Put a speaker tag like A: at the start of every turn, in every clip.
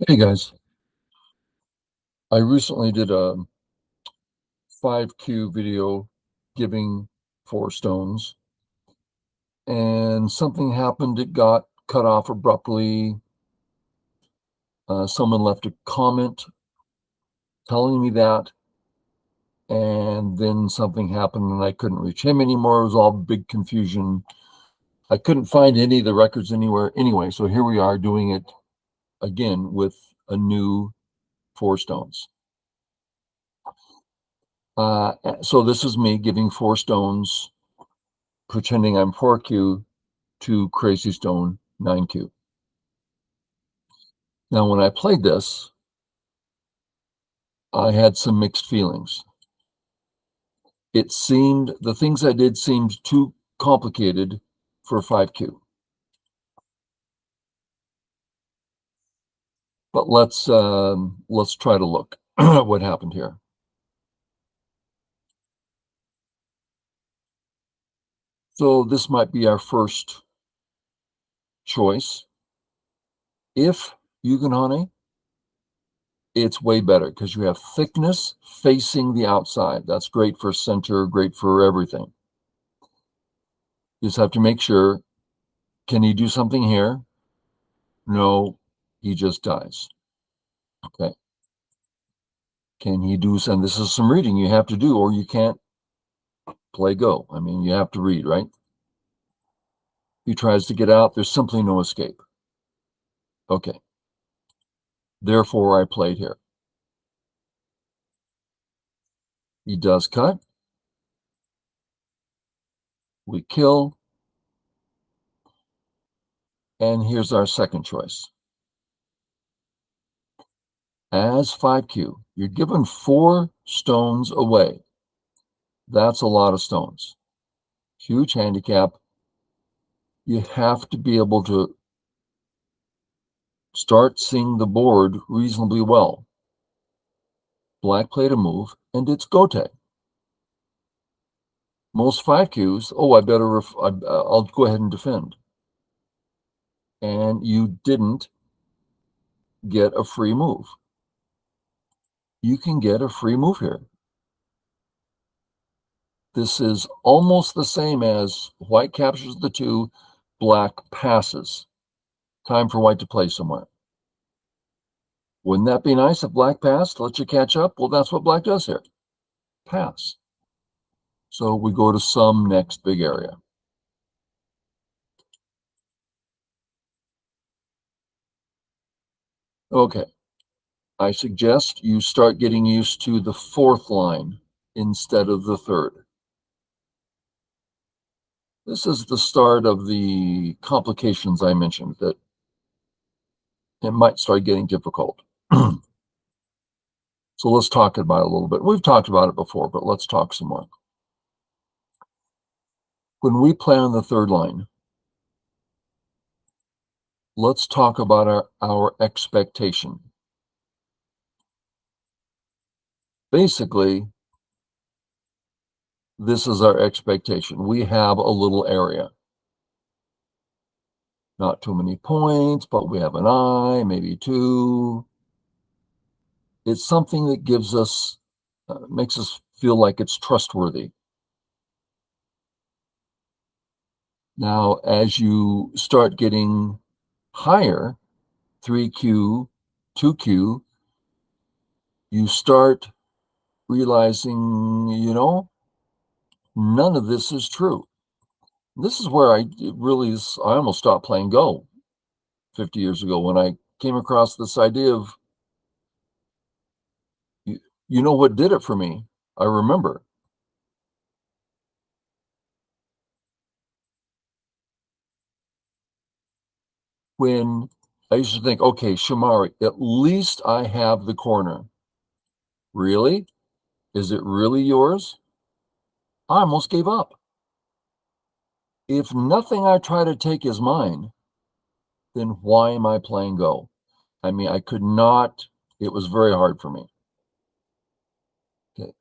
A: Hey guys, I recently did a 5Q video giving 4 stones, and something happened. It got cut off abruptly. Someone left a comment telling me that, and then something happened and I couldn't reach him anymore. It was all big confusion. I couldn't find any of the records anywhere anyway, so here we are doing it again with a new 4 stones. So this is me giving 4 stones, pretending I'm 4Q to Crazy Stone 9Q. Now, when I played this, I had some mixed feelings. It seemed, the things I did seemed too complicated for 5Q. But let's try to look at what happened here. So this might be our first choice. If Yukonhane, it's way better because you have thickness facing the outside. That's great for center, great for everything. You just have to make sure, can he do something here? No, he just dies. Okay. Can he do some? This is some reading you have to do, or you can't play go. I mean, you have to read, right? He tries to get out. There's simply no escape. Okay. Therefore, I played here. He does cut. We kill. And here's our second choice. As 5Q, you're given 4 stones away. That's a lot of stones. Huge handicap. You have to be able to start seeing the board reasonably well. Black played a move, and it's Gote. Most 5Qs, oh, I'll go ahead and defend. And you didn't get a free move. You can get a free move here. This is almost the same as white captures the 2, black passes. Time for white to play somewhere. Wouldn't that be nice if black passed, let you catch up? Well, that's what black does here. Pass. So we go to some next big area. Okay. I suggest you start getting used to the 4th line instead of the 3rd. This is the start of the complications I mentioned, that it might start getting difficult. So let's talk about it a little bit. We've talked about it before, but let's talk some more. When we play on the 3rd line, let's talk about our expectation. Basically, this is our expectation. We have a little area. Not too many points, but we have an eye, maybe 2. It's something that gives us, makes us feel like it's trustworthy. Now, as you start getting higher, 3Q, 2Q, you start realizing, none of this is true. This is where I almost stopped playing Go 50 years ago when I came across this idea of, you know what did it for me? I remember when I used to think, okay, Shamari, at least I have the corner. Really? Is it really yours? I almost gave up. If nothing I try to take is mine, then why am I playing Go? I mean, I could not, it was very hard for me. Okay.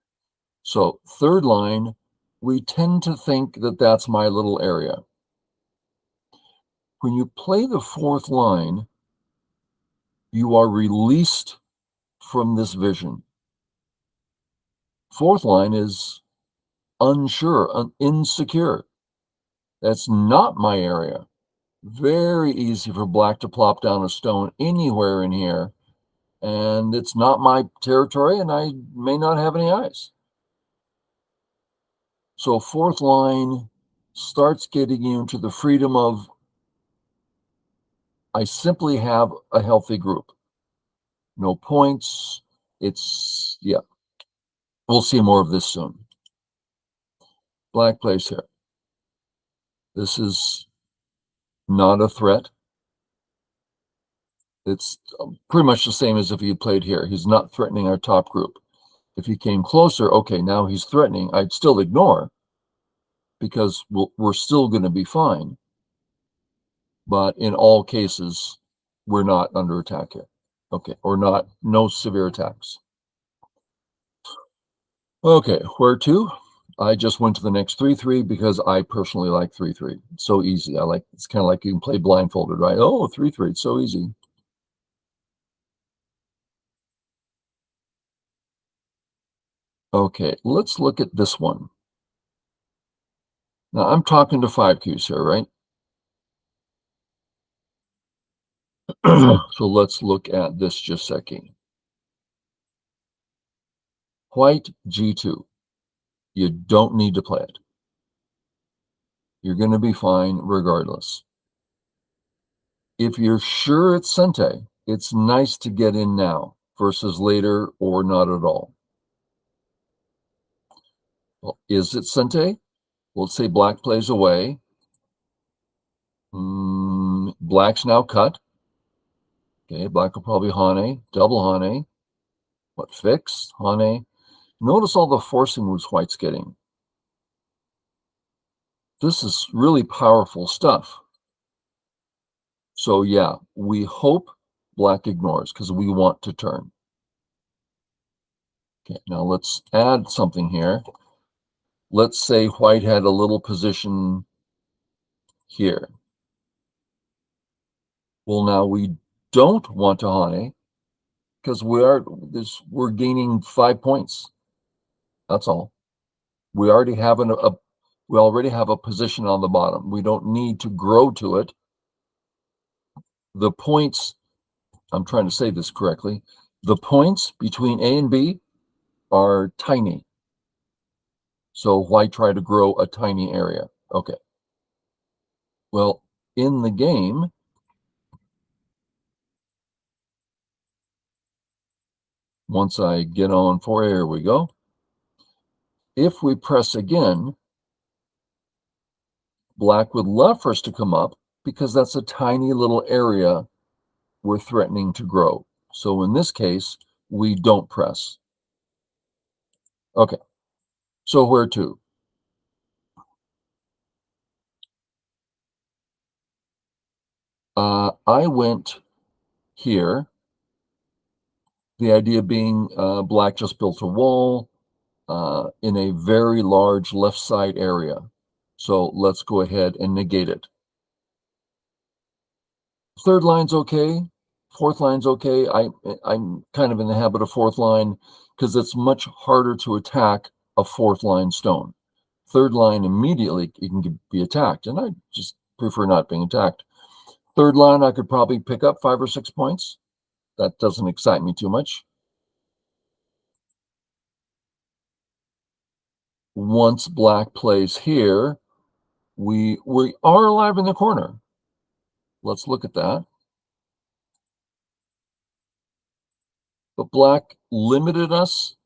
A: So 3rd line, we tend to think that that's my little area. When you play the 4th line, You are released from this vision. Fourth line is unsure, insecure. That's not my area. Very easy for black to plop down a stone anywhere in here, and it's not my territory, and I may not have any eyes. So fourth line starts getting you into the freedom of, I simply have a healthy group. No points. Yeah. We'll see more of this soon. Black plays here. This is not a threat. It's pretty much the same as if he played here. He's not threatening our top group. If he came closer, okay, now he's threatening. I'd still ignore because we're still going to be fine. But in all cases, we're not under attack here. Okay, or no severe attacks. Okay, where to? I just went to the next 3-3 because I personally like 3-3. It's so easy. It's kind of like you can play blindfolded, right? Oh, 3-3, it's so easy. Okay, let's look at this one. Now I'm talking to 5Qs here, right? So let's look at this just a second. White G2. You don't need to play it. You're going to be fine regardless. If you're sure it's Sente, it's nice to get in now versus later or not at all. Well, is it Sente? Well, let's say black plays away. Black's now cut. Okay, black will probably Hane, double Hane. What, fix? Hane. Notice all the forcing moves white's getting. This is really powerful stuff. So yeah, we hope black ignores because we want to turn. Okay, now let's add something here. Let's say white had a little position here. Well, now we don't want to Hane because we're gaining 5 points. That's all. We already have a position on the bottom. We don't need to grow to it. The points, I'm trying to say this correctly, the points between A and B are tiny. So why try to grow a tiny area? Okay. Well, in the game, once I get on here we go. If we press again, black would love for us to come up because that's a tiny little area we're threatening to grow. So in this case, we don't press. Okay, so where to? I went here. The idea being black just built a wall in a very large left side area. So let's go ahead and negate it. Third line's okay. Fourth line's okay. I'm kind of in the habit of fourth line because it's much harder to attack a fourth line stone. Third line, immediately you can be attacked, and I just prefer not being attacked. Third line, I could probably pick up 5 or 6 points. That doesn't excite me too much. Once black plays here, we are alive in the corner. Let's look at that. But black limited us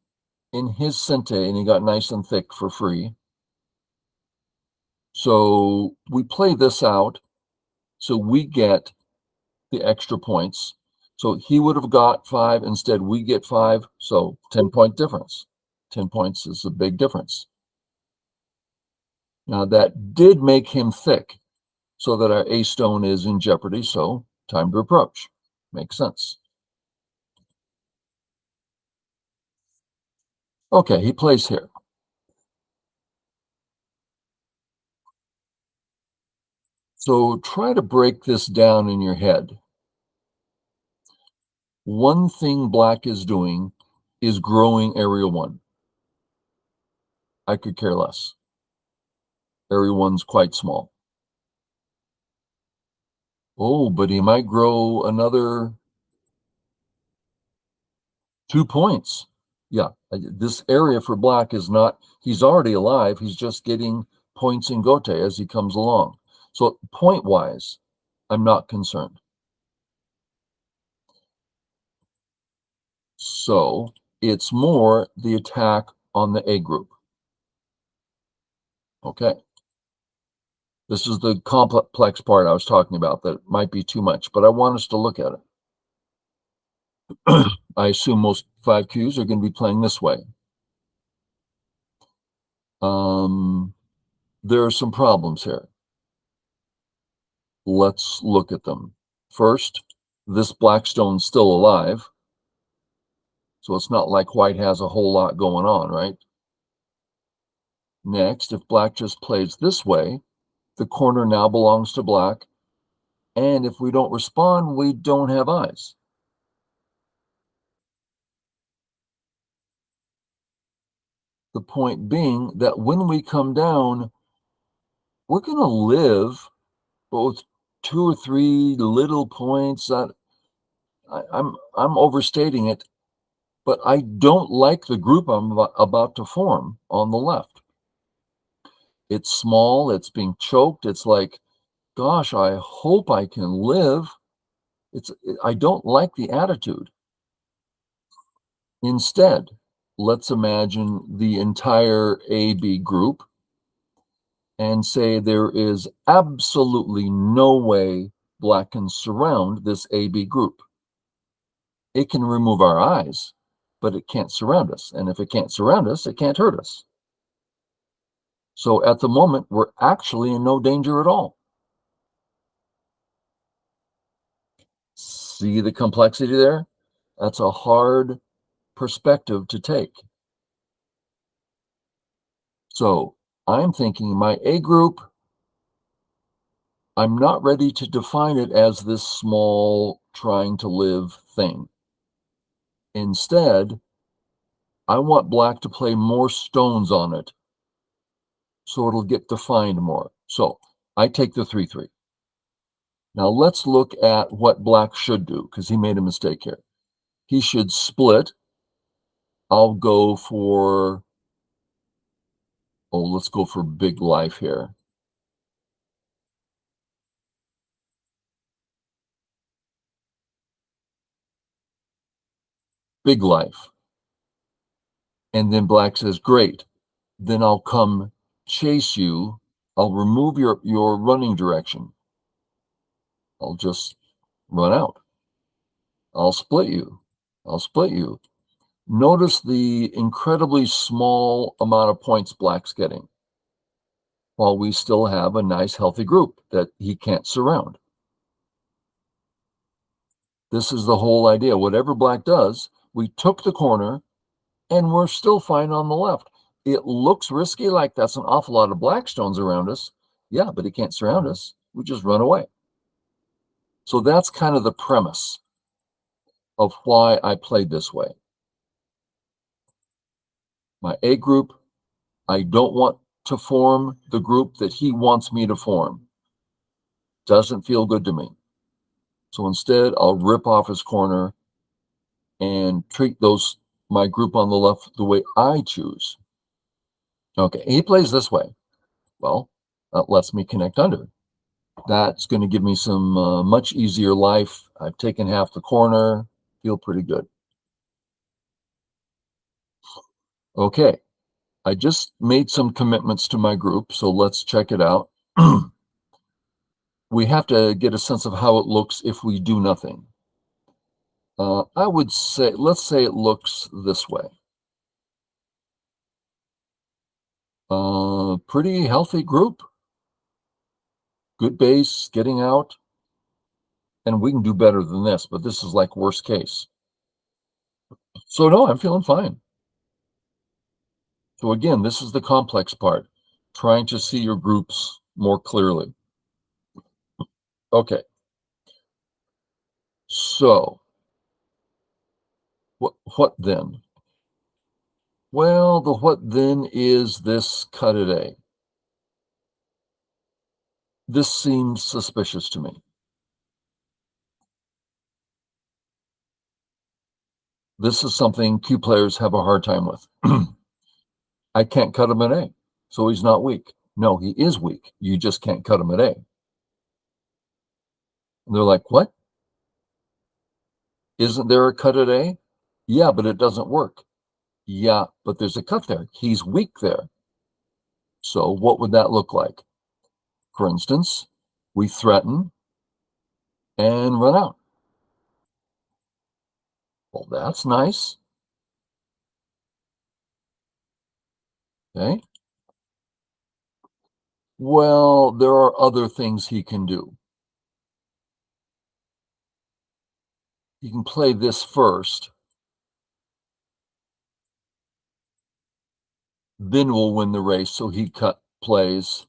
A: in his Sente, and he got nice and thick for free. So we play this out, so we get the extra points. So he would have got 5, instead we get 5, so 10-point difference. 10 points is a big difference. Now that did make him thick, so that our A stone is in jeopardy, so time to approach. Makes sense. Okay, he plays here. So try to break this down in your head. one thing black is doing is growing area 1. I could care less. Area 1's quite small. Oh, but he might grow another 2 points. Yeah, this area for black is not, he's already alive. He's just getting points in Gote as he comes along. So point-wise, I'm not concerned. So it's more the attack on the A group. Okay. This is the complex part I was talking about that might be too much, but I want us to look at it. I assume most 5Qs are going to be playing this way. There are some problems here. Let's look at them. First, this Blackstone's still alive, so it's not like white has a whole lot going on, right? Next, if black just plays this way, the corner now belongs to black, and if we don't respond, we don't have eyes. The point being that when we come down, we're going to live both 2 or 3 little points. I'm overstating it, but I don't like the group I'm about to form on the left. It's small, it's being choked. It's like, gosh, I hope I can live. I don't like the attitude. Instead, let's imagine the entire AB group and say there is absolutely no way black can surround this AB group. It can remove our eyes, but it can't surround us. And if it can't surround us, it can't hurt us. So at the moment, we're actually in no danger at all. See the complexity there? That's a hard perspective to take. So I'm thinking my A group, I'm not ready to define it as this small trying to live thing. Instead, I want black to play more stones on it so it'll get defined more. So I take the 3-3. Now let's look at what black should do, because he made a mistake here. He should split. I'll go for, let's go for big life here. Big life. And then black says, great. Then I'll come chase you. I'll remove your running direction. I'll just run out. I'll split you. I'll split you. Notice the incredibly small amount of points black's getting, while we still have a nice healthy group that he can't surround. This is the whole idea. Whatever black does, we took the corner and we're still fine on the left. It looks risky, like that's an awful lot of black stones around us. Yeah, but he can't surround us. We just run away. So that's kind of the premise of why I played this way. My A group, I don't want to form the group that he wants me to form. Doesn't feel good to me. So instead, I'll rip off his corner and treat my group on the left the way I choose. Okay, he plays this way. Well, that lets me connect under. That's going to give me some much easier life. I've taken half the corner, feel pretty good. Okay, I just made some commitments to my group, so let's check it out. We have to get a sense of how it looks if we do nothing. I would say, let's say it looks this way. Pretty healthy group. Good base, getting out. And we can do better than this, but this is like worst case. So no, I'm feeling fine. So again, this is the complex part, trying to see your groups more clearly. Okay. So What then? Well, the what then is this cut at A. This seems suspicious to me. This is something Q players have a hard time with. I can't cut him at A, so he's not weak. No, he is weak. You just can't cut him at A. And they're like, what? Isn't there a cut at A? Yeah, but it doesn't work. Yeah, but there's a cut there. He's weak there. So what would that look like? For instance, we threaten and run out. Well, that's nice. Okay. Well, there are other things he can do. He can play this first, then we'll win the race. So he plays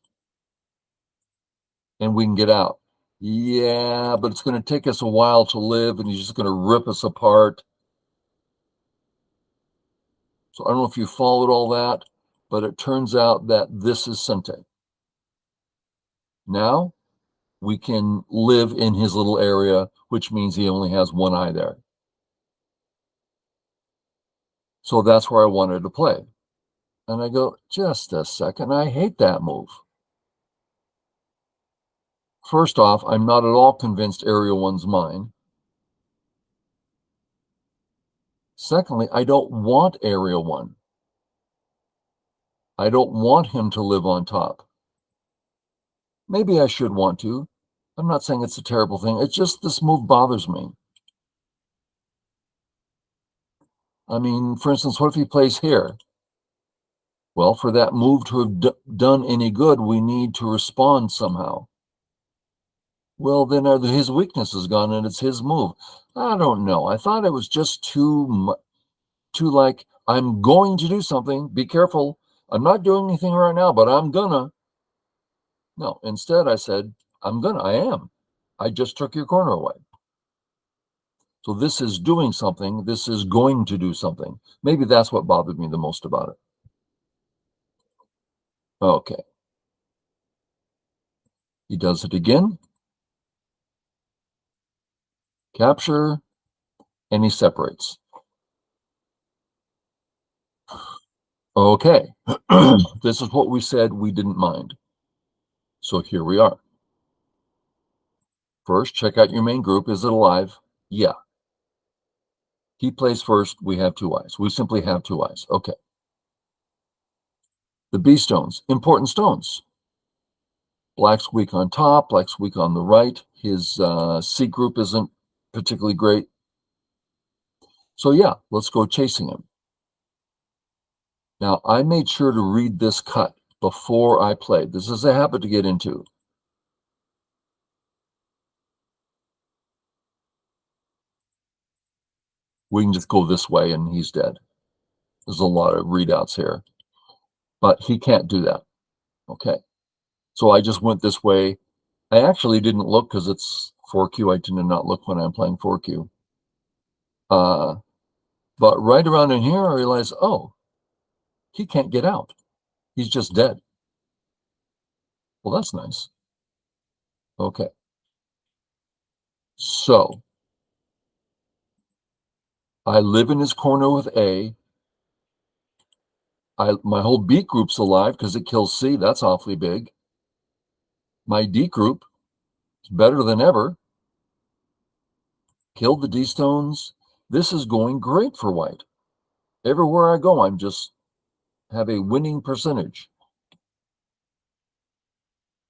A: and we can get out. Yeah, but it's going to take us a while to live and he's just going to rip us apart. So I don't know if you followed all that, but it turns out that this is Sente. Now we can live in his little area, which means he only has one eye there. So that's where I wanted to play. And I go, just a second, I hate that move. First off, I'm not at all convinced Area 1's mine. Secondly, I don't want Area 1. I don't want him to live on top. Maybe I should want to. I'm not saying it's a terrible thing. It's just this move bothers me. I mean, for instance, what if he plays here? Well, for that move to have done any good, we need to respond somehow. Well, then his weakness is gone and it's his move. I don't know. I thought it was just too like, I'm going to do something. Be careful. I'm not doing anything right now, but I'm gonna. No, instead I said, I am. I just took your corner away. So this is doing something. This is going to do something. Maybe that's what bothered me the most about it. Okay. He does it again. Capture, and he separates. Okay. This is what we said we didn't mind. So here we are. First, check out your main group. Is it alive? Yeah. He plays first. We have two eyes. We simply have two eyes. Okay. The B stones, important stones. Black's weak on top, black's weak on the right. His C group isn't particularly great. So yeah, let's go chasing him. Now, I made sure to read this cut before I played. This is a habit to get into. We can just go this way and he's dead. There's a lot of readouts here, but he can't do that. Okay. So I just went this way. I actually didn't look because it's 4Q. I tend to not look when I'm playing 4Q. But right around in here, I realized, oh, he can't get out. He's just dead. Well, that's nice. Okay. So I live in his corner with A. My whole B group's alive because it kills C. That's awfully big. My D group is better than ever. Killed the D stones. This is going great for white. Everywhere I go, I'm just have a winning percentage.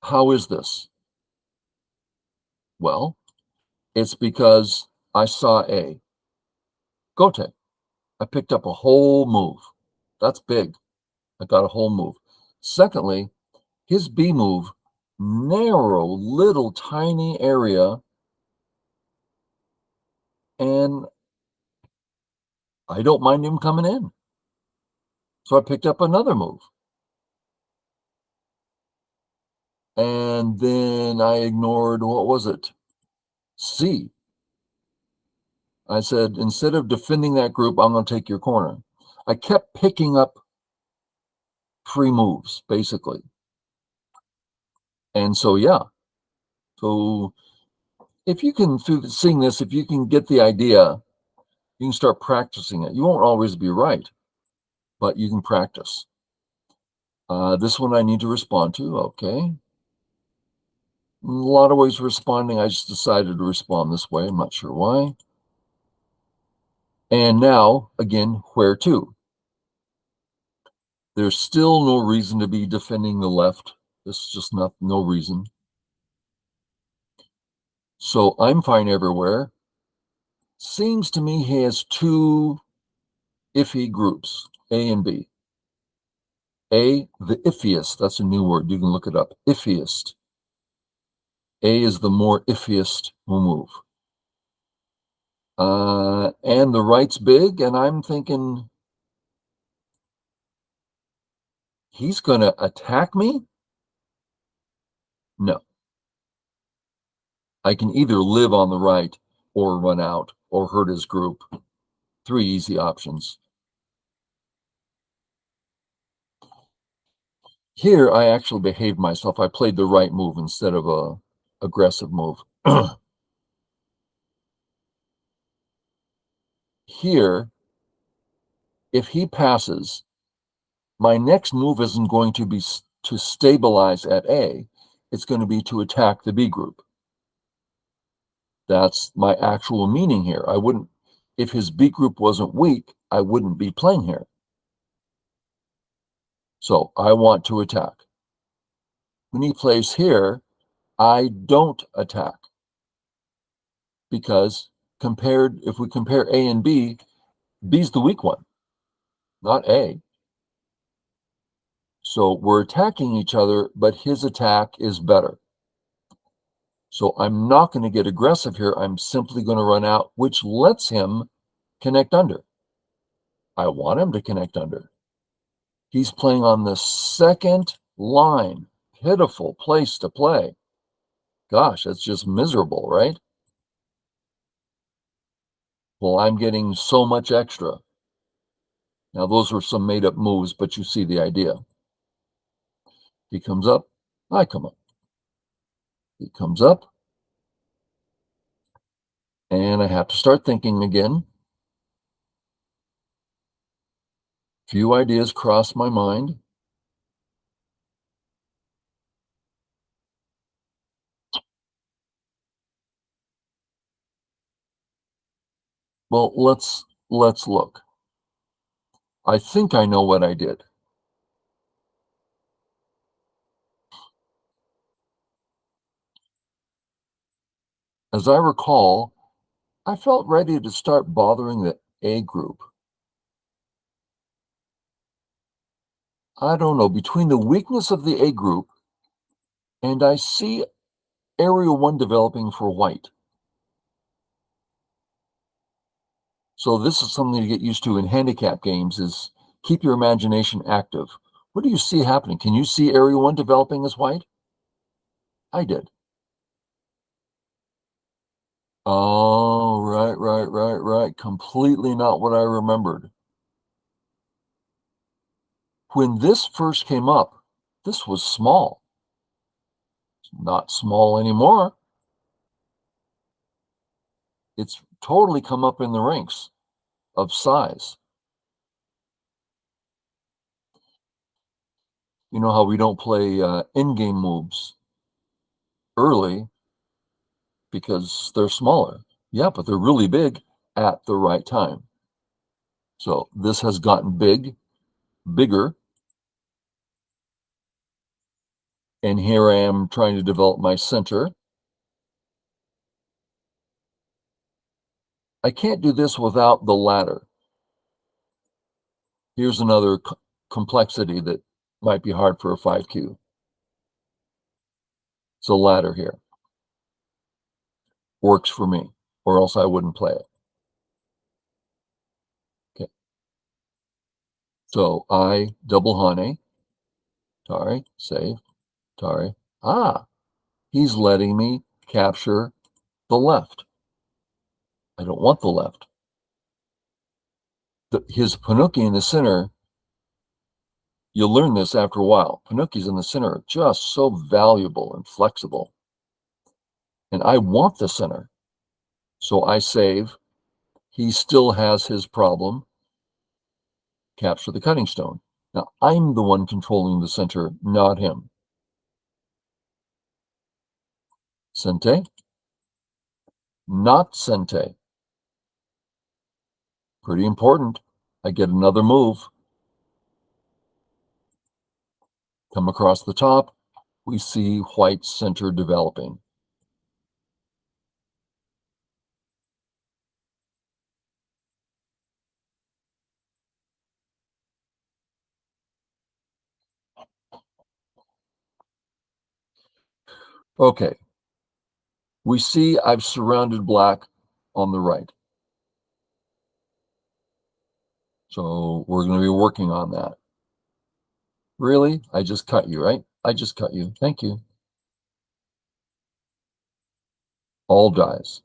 A: How is this? Well, it's because I saw A. Gote. I picked up a whole move. That's big. I got a whole move. Secondly, his B move, narrow, little, tiny area, and I don't mind him coming in. So I picked up another move. And then I ignored, what was it? C. I said, instead of defending that group, I'm going to take your corner. I kept picking up free moves, basically. And so, yeah. So if you can, through seeing this, if you can get the idea, you can start practicing it. You won't always be right, but you can practice. This one I need to respond to. Okay. A lot of ways of responding. I just decided to respond this way. I'm not sure why. And now, again, where to? There's still no reason to be defending the left. There's just no reason. So I'm fine everywhere. Seems to me he has two iffy groups, A and B. A, the iffiest. That's a new word. You can look it up. Iffiest. A is the more iffiest move. And the right's big, and I'm thinking he's going to attack me? No. I can either live on the right or run out or hurt his group. 3 easy options. Here, I actually behaved myself. I played the right move instead of a aggressive move. Here, if he passes, my next move isn't going to be to stabilize at A. It's going to be to attack the B group. That's my actual meaning here. I wouldn't, if his B group wasn't weak, I wouldn't be playing here. So I want to attack. When he plays here, I don't attack. Because if we compare A and B, B's the weak one, not A. So we're attacking each other, but his attack is better. So I'm not going to get aggressive here. I'm simply going to run out, which lets him connect under. I want him to connect under. He's playing on the second line. Pitiful place to play. Gosh, that's just miserable, right? Well, I'm getting so much extra. Now, those are some made-up moves, but you see the idea. He comes up, I come up. He comes up, and I have to start thinking again. Few ideas cross my mind. Well, let's look. I think I know what I did. As I recall, I felt ready to start bothering the A group. I don't know, between the weakness of the A group and I see area 1 developing for white. So this is something to get used to in handicap games, is keep your imagination active. What do you see happening? Can you see area 1 developing as white? I did. Oh, right. Completely not what I remembered. When this first came up, this was small. It's not small anymore. It's totally come up in the ranks of size. You know how we don't play in-game moves early because they're smaller. Yeah, but they're really big at the right time. So this has gotten bigger. And here I am trying to develop my center. I can't do this without the ladder. Here's another complexity that might be hard for a 5Q. It's a ladder here. Works for me, or else I wouldn't play it. Okay. So I double Hane. Tari, save, Tari. Ah, he's letting me capture the left. I don't want the left. His Panuki in the center, you'll learn this after a while. Panukis in the center are just so valuable and flexible. And I want the center. So I save. He still has his problem. Capture the cutting stone. Now, I'm the one controlling the center, not him. Sente. Not sente. Pretty important. I get another move. Come across the top. We see white center developing. Okay. We see I've surrounded black on the right. So we're going to be working on that. Really? I just cut you, right? I just cut you. Thank you. All dies.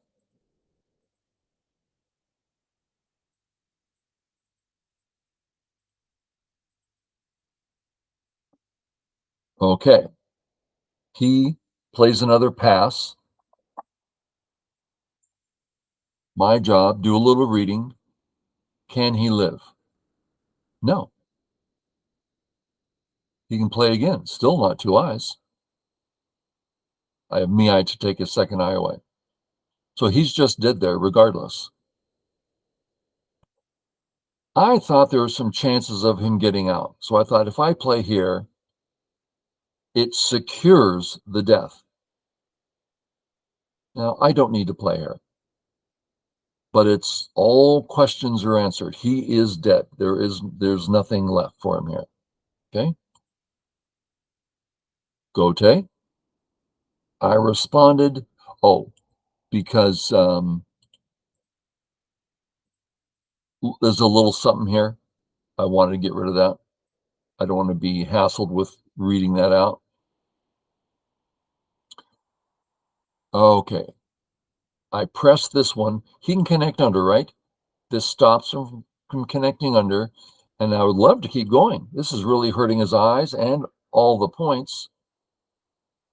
A: Okay. He plays another pass. My job, do a little reading. Can he live? No. He can play again. Still not two eyes. I have me eye to take his second eye away. So he's just dead there regardless. I thought there were some chances of him getting out. So I thought if I play here, it secures the death. Now, I don't need to play here. But it's all questions are answered. He is dead. There's nothing left for him here. Okay. Gote. I responded, oh, because there's a little something here. I wanted to get rid of that. I don't want to be hassled with reading that out. Okay. I press this one. He can connect under, right? This stops him from connecting under. And I would love to keep going. This is really hurting his eyes and all the points.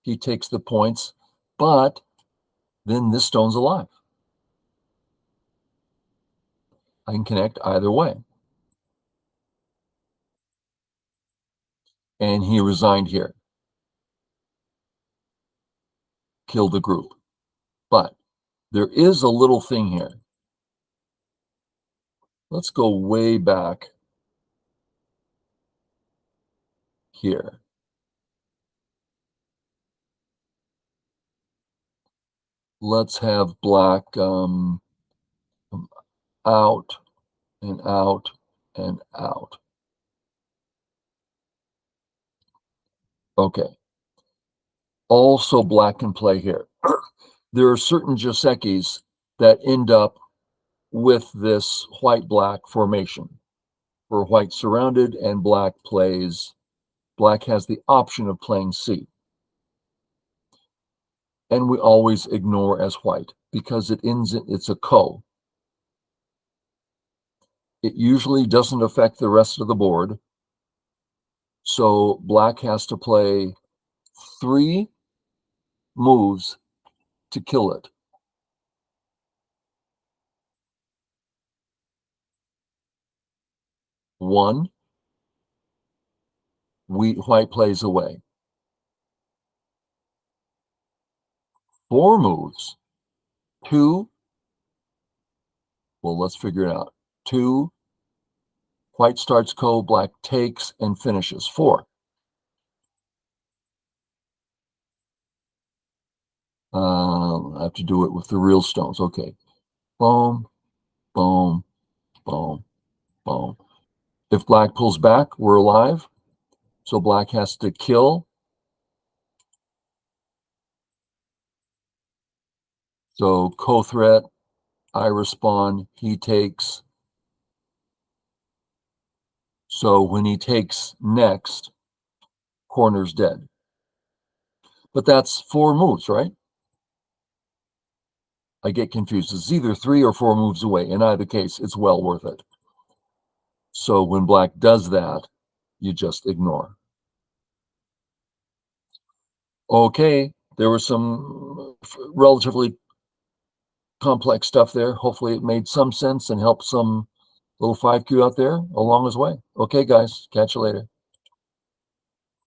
A: He takes the points, but then this stone's alive. I can connect either way. And he resigned here. Killed the group. But there is a little thing here. Let's go way back here. Let's have black out and out and out. Okay. Also black can play here. There are certain Josekis that end up with this white-black formation, where white surrounded and black plays. Black has the option of playing C. And we always ignore as white because it's a ko. It usually doesn't affect the rest of the board. So black has to play 3 moves to kill it. 1, white plays away. 4 moves. 2, well, let's figure it out. 2, white starts ko, black takes and finishes. 4. I have to do it with the real stones. Okay. Boom, boom, boom, boom. If black pulls back, we're alive. So black has to kill. So co-threat, I respond, he takes. So when he takes next, corner's dead. But that's 4 moves, right? I get confused. It's either 3 or 4 moves away. In either case, it's well worth it. So when black does that, you just ignore. Okay, there was some relatively complex stuff there. Hopefully it made some sense and helped some little 5Q out there along his way. Okay, guys, catch you later.